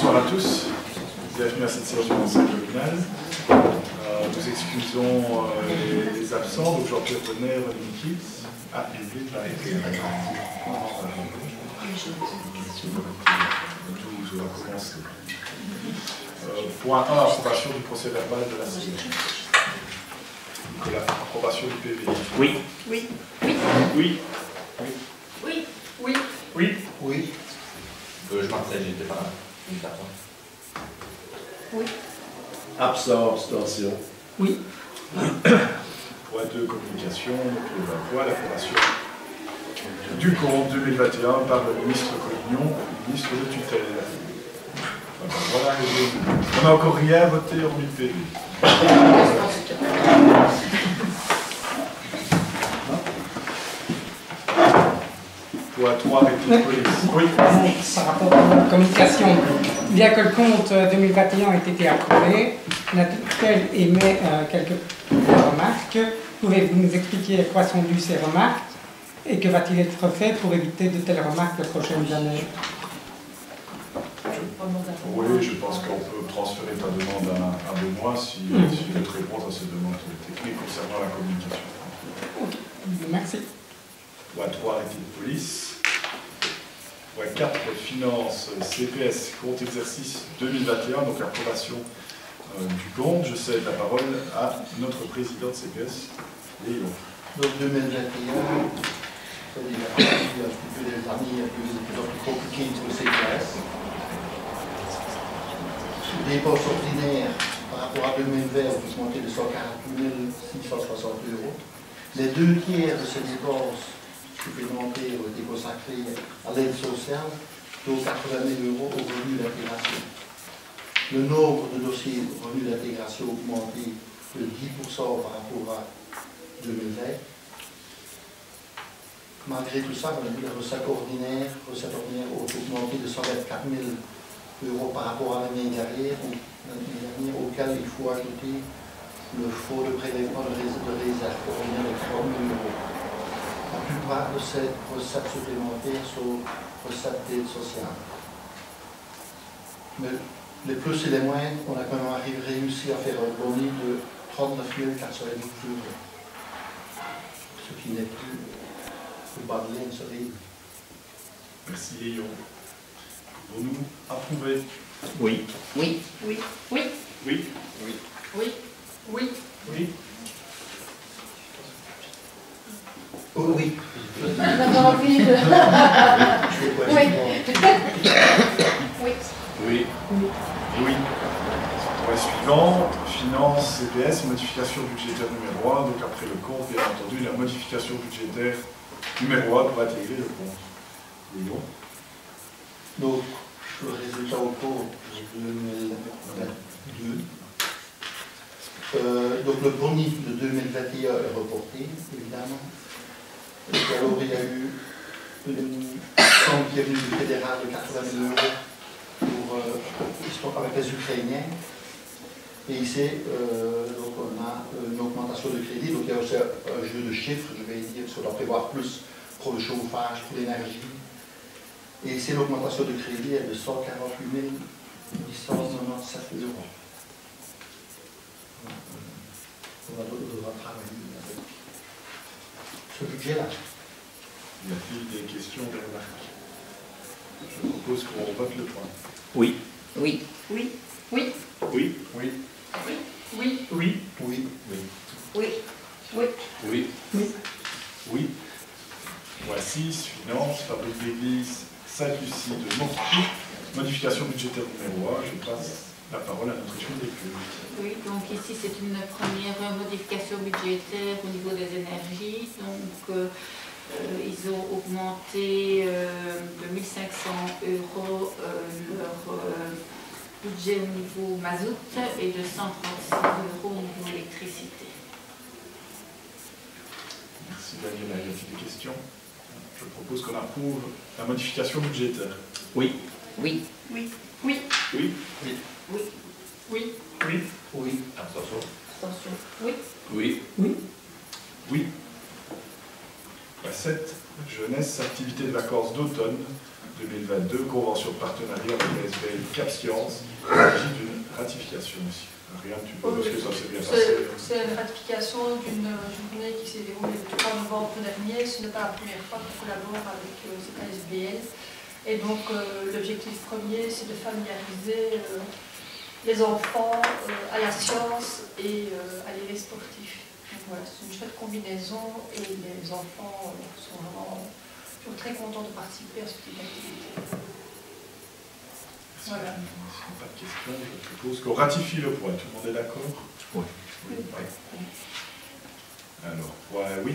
Bonsoir à tous, bienvenue à cette séance du Conseil communal. Nous excusons les absents, donc Jean-Pierre Bonner, Olivier Kitz. Ah, il est là. On va commencer. Point 1, approbation du procès verbal de la séance. Nicolas, approbation du PV. Oui. Oui. Oui. Oui. Oui. Oui. Oui. Oui. Je m'abstiens, j'étais pas là. Oui. Abstention. Oui. Point 2, communication. Donc, on voit l'approbation du compte 2021 par le ministre Collignon, ministre de tutelle. Voilà, on n'a encore rien voté hormis le PV. Point 3, arrêté de police. Oui. Par rapport à la communication, bien que le compte 2021 ait été approuvé, la tutelle émet quelques remarques. Pouvez-vous nous expliquer à quoi sont dues ces remarques et que va-t-il être fait pour éviter de telles remarques les prochaines années? Oui, je pense qu'on peut transférer ta demande à Benoît si tu veux répondre à ces demandes techniques concernant la communication. Ok, merci. Point 3, arrêté de police. Point 4, finances, CPS, compte exercice 2021, donc approbation du compte. Je cède la parole à notre président de CPS, Léon. Donc 2021, ça dit un petit peu des années de plus en plus compliquées sur le CPS. Les dépenses ordinaires par rapport à 2020 ont augmenté de 148 660 €. Les 2 tiers de ces dépenses supplémentaires ont été consacrés à l'aide sociale, dont 80 000 € aux revenus d'intégration. Le nombre de dossiers revenus d'intégration a augmenté de 10% par rapport à 2020. Malgré tout ça, les recettes ordinaires ont augmenté de 124 000 € par rapport à l'année dernière, auquel il faut ajouter le fonds de prélèvement de réserve pour revenir de 40 000 €. La plupart de ces recettes supplémentaires sont recettes d'aide sociale. Mais les plus et les moins, on a quand même réussi à faire un bonus de 39 412 €. Ce qui n'est plus le bas de ligne, ce rythme. Merci Léon. Pouvons-nous approuver? Oui. Oui. Oui. Oui. Oui. Oui. Oui. Oui. Oui. Oh, oui. On a envie de... Oui. Oui. Oui. Oui. Point suivant, finances, CPS, modification budgétaire numéro 1. Donc après le compte, bien entendu, la modification budgétaire numéro 1 pour intégrer le compte. Léon. Donc, le résultat au cours de 2022. Donc, le bonus de 2021 est reporté, évidemment. Et alors, il y a eu une somme qui est venue du fédéral de 80 000 € pour, avec les Ukrainiens. Et ici, donc on a une augmentation de crédit. Donc, il y a aussi un jeu de chiffres, je vais dire, parce qu'on doit prévoir plus pour le chauffage, pour l'énergie. Et ici, l'augmentation de crédit est de 148 897 €. On devra travailler avec ce budget-là. Y a-t-il des questions, des remarques? Je propose qu'on vote le point. Oui. Oui. Oui. Oui. Oui. Oui. Oui. Oui. Oui. Oui. Oui. Oui. Oui. Oui. Point 6, finances, fabrique d'église, Sainte-Lucie de Mortier, modification budgétaire numéro 1. Je passe la parole à notre échelle des cultes. Oui, donc ici c'est une première modification budgétaire au niveau des énergies. Donc ils ont augmenté de 1 500 € leur budget au niveau mazout et de 136 € au niveau électricité. Merci Daniela. Y a-t-il des questions? Je propose qu'on approuve la modification budgétaire. Oui. Oui. Oui. Oui. Oui. Oui. Oui. Oui. Oui. Oui. Abstention. Attention. Oui. Oui. Oui. Oui. Point 7, jeunesse, activité de vacances d'automne, 2022, convention de partenariat avec la SBL Cap Science. Il s'agit d'une ratification aussi. Ariane, tu peux dire que ça s'est bien passé? C'est une ratification d'une journée qui s'est déroulée le 3 novembre dernier. Ce n'est pas la première fois qu'on collabore avec cette ASBL. Et donc l'objectif premier, c'est de familiariser les enfants à la science et à l'élève sportif. Donc voilà, c'est une chouette combinaison et les enfants sont vraiment toujours très contents de participer à ce type d'activité. Voilà. Pas de questions, je propose qu'on ratifie le point. Tout le monde est d'accord? Oui. Oui. Alors, point 8.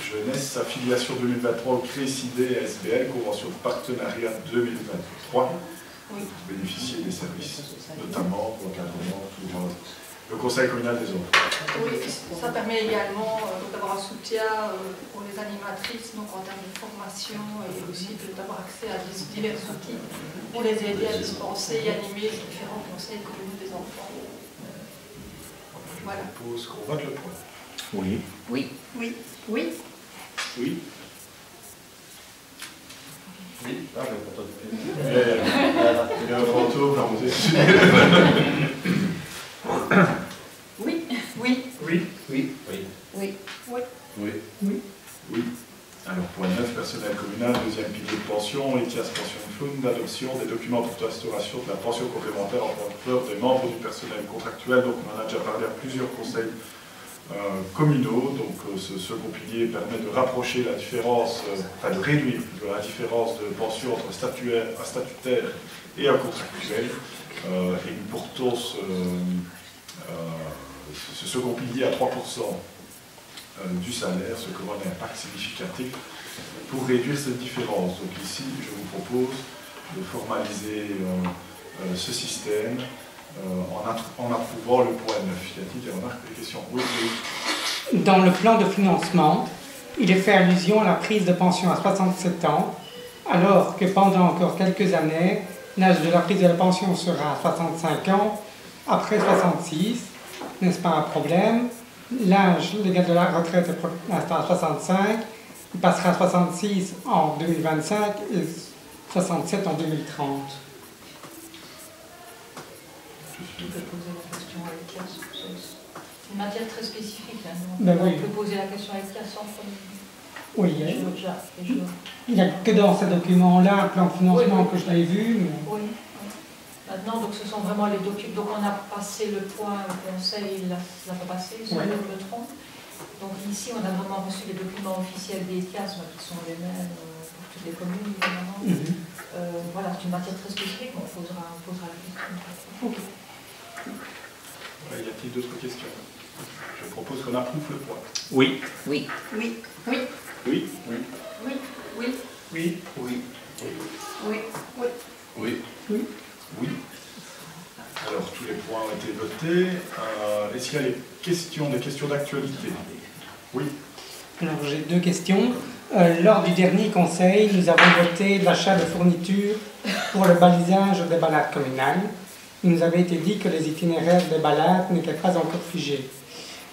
Jeunesse, affiliation 2023 au CRECID et SBL, convention de partenariat 2023. Oui. Bénéficier des services, notamment pour l'encadrement pour le conseil communal des enfants. Oui, ça permet également d'avoir un soutien pour les animatrices, donc en termes de formation, et aussi d'avoir accès à divers outils pour les aider à dispenser et animer les différents conseils communaux des enfants. Voilà. Je propose qu'on vote le point. Oui. Oui. Oui. Oui. Oui. Oui, ah, j'ai pas entendu. Il y a un fantôme, là, vous êtes Oui. Oui. Oui. Oui. Oui. Oui. Oui. Oui. Alors, point 9, personnel communal, deuxième pilier de pension, ETIAS pension fund, d'adoption des documents pour l'instauration de la pension complémentaire en faveur des membres du personnel contractuel. Donc, on en a déjà parlé à plusieurs conseils communaux. Donc, ce second pilier permet de rapprocher la différence, enfin de réduire la différence de pension entre un statutaire et un contractuel. Et nous portons ce second pilier à 3% du salaire, ce qui aura un impact significatif pour réduire cette différence. Donc ici, je vous propose de formaliser ce système en approuvant le point 9. Y a-t-il des remarques, des questions? Oui, oui. Dans le plan de financement, il est fait allusion à la prise de pension à 67 ans, alors que pendant encore quelques années, l'âge de la prise de la pension sera à 65 ans, après 66. N'est-ce pas un problème? L'âge légal de la retraite est pour l'instant à 65, il passera à 66 en 2025 et 67 en 2030. Tu peux poser la question à ETIAS. C'est une matière très spécifique. Hein, donc Ben oui. on peut poser la question à ETIAS sans problème. Oui, il n'y a que dans ces documents-là, un plan de financement que je l'ai vu. Mais... Oui. Maintenant, donc, ce sont vraiment les documents. Donc, on a passé le point au conseil, il l'a pas passé, si je me trompe. Donc, ici, on a vraiment reçu les documents officiels des ETIAS, qui sont les mêmes pour toutes les communes, évidemment. Voilà, c'est une matière très spécifique, on posera la question. Ok. Y a-t-il d'autres questions? Je propose qu'on approuve le point. Oui. Oui. Oui. Oui. Oui. Oui. Oui. Oui. Oui. Oui. Oui. Oui. Oui. Oui. Alors, tous les points ont été votés. Est-ce qu'il y a des questions d'actualité? Oui. Alors, j'ai deux questions. Lors du dernier conseil, nous avons voté l'achat de fournitures pour le balisage des balades communales. Il nous avait été dit que les itinéraires des balades n'étaient pas encore figés.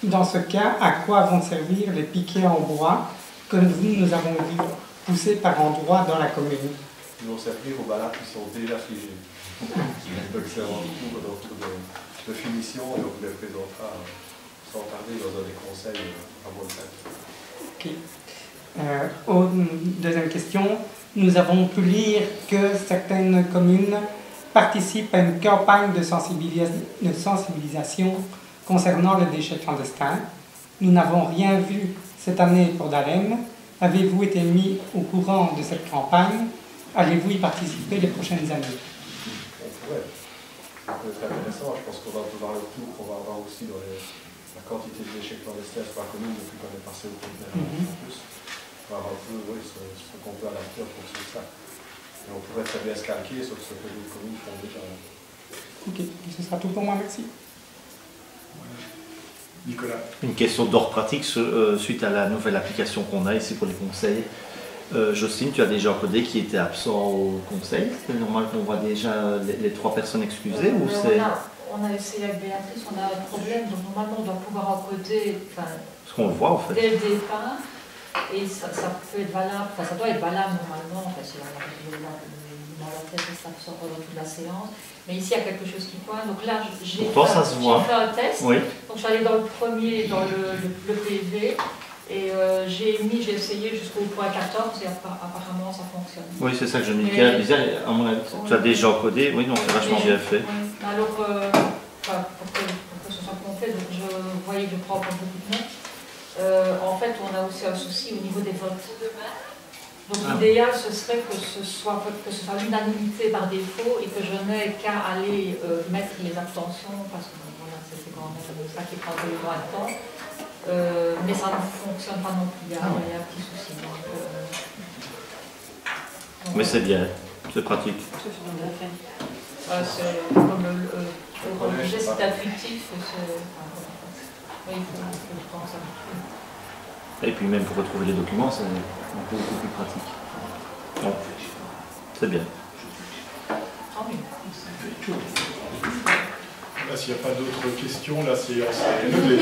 Dans ce cas, à quoi vont servir les piquets en bois que nous avons vu pousser par endroits dans la commune? Ils vont servir aux balades qui sont déjà figées. Donc c'est avant tout de finition et on vous les présentera sans tarder dans un des conseils avant le 7. Deuxième question, nous avons pu lire que certaines communes participent à une campagne de sensibilisation concernant les déchets clandestins. Nous n'avons rien vu cette année pour Dahlem. Avez-vous été mis au courant de cette campagne? Allez-vous y participer les prochaines années? On pourrait. Ça peut être intéressant. Je pense qu'on va voir le tour qu'on va avoir aussi dans la quantité de déchets clandestins sur la commune depuis qu'on est passé au conteneur en plus. On va voir un peu ce qu'on peut adapter en fonction de ça. Et on pourrait très bien se calquer sur ce que les communes font déjà. Ok, ce sera tout pour moi, merci. Nicolas. Une question d'ordre pratique suite à la nouvelle application qu'on a ici pour les conseils. Jocelyne, tu as déjà encodé qui était absent au conseil. C'est normal qu'on voit déjà les 3 personnes excusées ou c'est... On a essayé avec Béatrice, on a un problème, donc normalement on doit pouvoir encoder Parce qu'on le voit en fait. dès le départ. Et ça peut être valable, enfin ça doit être valable normalement, enfin si dans la tête ça sort pendant toute la séance. Mais ici il y a quelque chose qui pointe. Donc là j'ai fait un test. Oui. Donc je suis allée dans le premier, dans le PV. Et j'ai essayé jusqu'au point 14 et apparemment ça fonctionne. Oui, c'est ça que je me disais. À mon avis, tu as déjà encodé. Oui, non, c'est vachement bien fait. Oui. Alors, pour que ce soit complet, donc je voyais que je prends encore beaucoup de notes. En fait, on a aussi un souci au niveau des votes. Donc l'idéal, ce serait que ce soit l'unanimité par défaut et que je n'ai qu'à aller mettre les abstentions, parce que voilà, c'est quand même ça qui prend le moins de temps. Mais ça ne fonctionne pas non plus, il y a un petit souci. Mais c'est bien, c'est pratique. C'est comme le geste intuitif, il faut le temps s'habituer. Et puis même pour retrouver les documents, c'est beaucoup plus pratique. Donc, c'est bien. Tant mieux. Là, s'il n'y a pas d'autres questions, la séance est levée.